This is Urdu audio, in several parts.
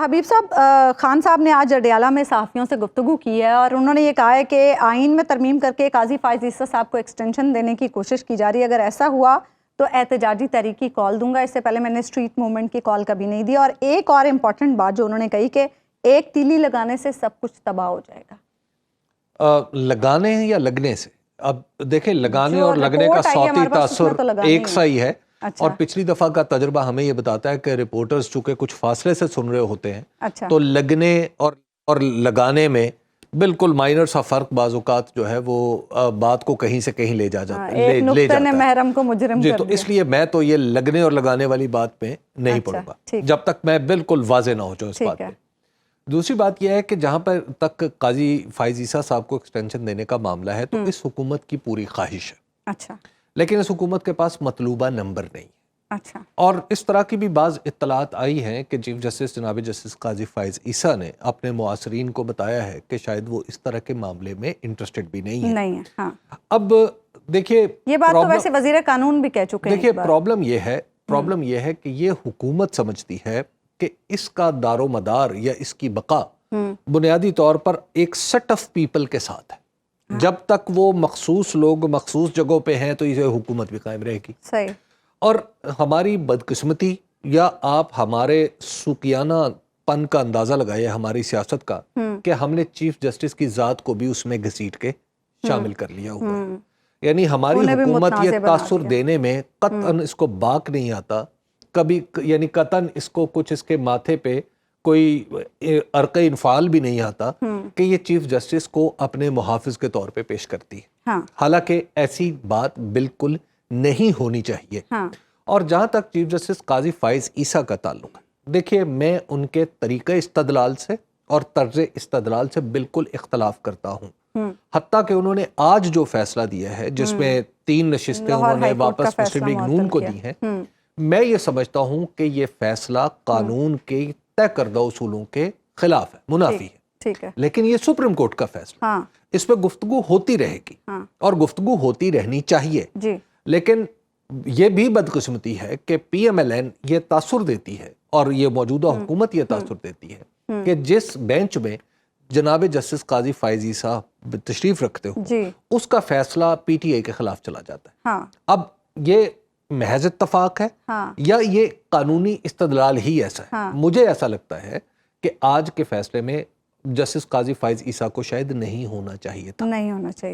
حبیب صاحب، خان صاحب نے آج اڈیالہ میں صحافیوں سے گفتگو کی ہے اور انہوں نے یہ کہا ہے کہ آئین میں ترمیم کر کے قاضی فائز عیسیٰ صاحب کو ایکسٹینشن دینے کی کوشش کی جا رہی ہے، اگر ایسا ہوا تو احتجاجی تحریک کی کال دوں گا، اس سے پہلے میں نے اسٹریٹ موومنٹ کی کال کبھی نہیں دی. اور ایک اور امپورٹنٹ بات جو انہوں نے کہی کہ ایک تیلی لگانے سے سب کچھ تباہ ہو جائے گا. لگانے یا لگنے سے؟ اب دیکھیں، لگانے اور لگنے کا صوتی تاثر ایک سا ہی ہے. اور پچھلی دفعہ کا تجربہ ہمیں یہ بتاتا ہے کہ رپورٹرز چونکہ کچھ فاصلے سے سن رہے ہوتے ہیں تو لگنے اور لگانے میں بالکل مائنر سا فرق بعض اوقات جو ہے وہ بات کو کہیں سے کہیں لے جاتا ہے. محرم کو مجرم جی، تو اس لیے میں تو یہ لگنے اور لگانے والی بات پہ نہیں پڑوں گا جب تک میں بالکل واضح نہ ہو جاؤں اس بات پہ. دوسری بات یہ ہے کہ جہاں پر تک قاضی فائز عیسیٰ صاحب کو ایکسٹینشن دینے کا معاملہ ہے تو اس حکومت کی پوری خواہش ہے. اچھا. لیکن اس حکومت کے پاس مطلوبہ نمبر نہیں. اچھا. اور اس طرح کی بھی بعض اطلاعات آئی ہیں کہ چیف جسٹس جناب جسٹس قاضی فائز عیسیٰ نے اپنے معاصرین کو بتایا ہے کہ شاید وہ اس طرح کے معاملے میں انٹرسٹڈ بھی نہیں ہے. ہاں. اب دیکھیے، یہ بات تو ویسے وزیر قانون بھی کہہ چکے ہیں. دیکھیے، پرابلم یہ ہے کہ یہ حکومت سمجھتی ہے کہ اس کا دار و مدار یا اس کی بقا بنیادی طور پر ایک سیٹ آف پیپل کے ساتھ ہے. جب تک وہ مخصوص لوگ مخصوص جگہوں پہ ہیں تو یہ حکومت بھی قائم رہے گی. صحیح. اور ہماری بدقسمتی یا آپ ہمارے سوکیانہ پن کا اندازہ لگائے ہماری سیاست کا کہ ہم نے چیف جسٹس کی ذات کو بھی اس میں گھسیٹ کے شامل کر لیا ہوا ہے. یعنی ہماری حکومت یہ تاثر دینے میں قطعاً اس کو باک نہیں آتا کبھی، یعنی قطعاً اس کو کچھ اس کے ماتھے پہ کوئی عرق انفعال بھی نہیں آتا کہ یہ چیف جسٹس کو اپنے محافظ کے طور پہ پیش کرتی ہے. حالانکہ ایسی بات بالکل نہیں ہونی چاہیے. اور جہاں تک چیف جسٹس قاضی فائز عیسیٰ کا تعلق ہے، دیکھیے میں ان کے طریقہ استدلال سے اور طرز استدلال سے بالکل اختلاف کرتا ہوں. حتیٰ کہ انہوں نے آج جو فیصلہ دیا ہے جس میں 3 نشستیں انہوں نے واپس مسلم لیگ نون کو دی ہیں، میں یہ سمجھتا ہوں کہ یہ فیصلہ قانون کے طے کردہ اصولوں کے خلاف ہے، منافی ہے. لیکن یہ سپریم کورٹ کا فیصلہ، اس پہ گفتگو ہوتی رہے گی اور گفتگو ہوتی رہنی چاہیے. لیکن یہ بھی بدقسمتی ہے کہ پی ایم ایل این یہ تاثر دیتی ہے اور یہ موجودہ حکومت یہ تاثر دیتی ہے کہ جس بینچ میں جناب جسٹس قاضی فائز عیسیٰ تشریف رکھتے ہو اس کا فیصلہ پی ٹی آئی کے خلاف چلا جاتا ہے. اب یہ محض اتفاق ہے یا یہ قانونی استدلال ہی ایسا ہے؟ مجھے ایسا لگتا ہے کہ آج کے فیصلے میں جسٹس قاضی فائز عیسیٰ کو شاید نہیں ہونا چاہیے تھا،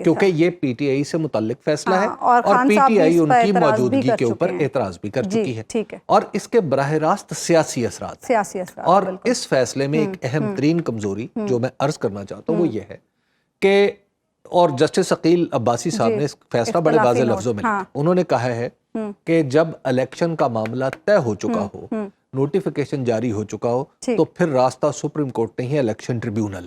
کیونکہ یہ پی ٹی آئی سے متعلق فیصلہ ہے اور پی ٹی آئی ان کی موجودگی کے اوپر اعتراض بھی کر چکی ہے اور اس کے براہ راست سیاسی اثرات. اور اس فیصلے میں ایک اہم ترین کمزوری جو میں عرض کرنا چاہتا ہوں وہ یہ ہے کہ، اور جسٹس عقیل عباسی صاحب نے اس فیصلہ بڑے واضح لفظوں میں لکھا، انہوں نے کہا ہے کہ جب الیکشن کا معاملہ طے ہو چکا ہو، نوٹیفیکیشن جاری ہو چکا ہو، تو پھر راستہ سپریم کورٹ نہیں ہے، الیکشن ٹریبیونل ہے.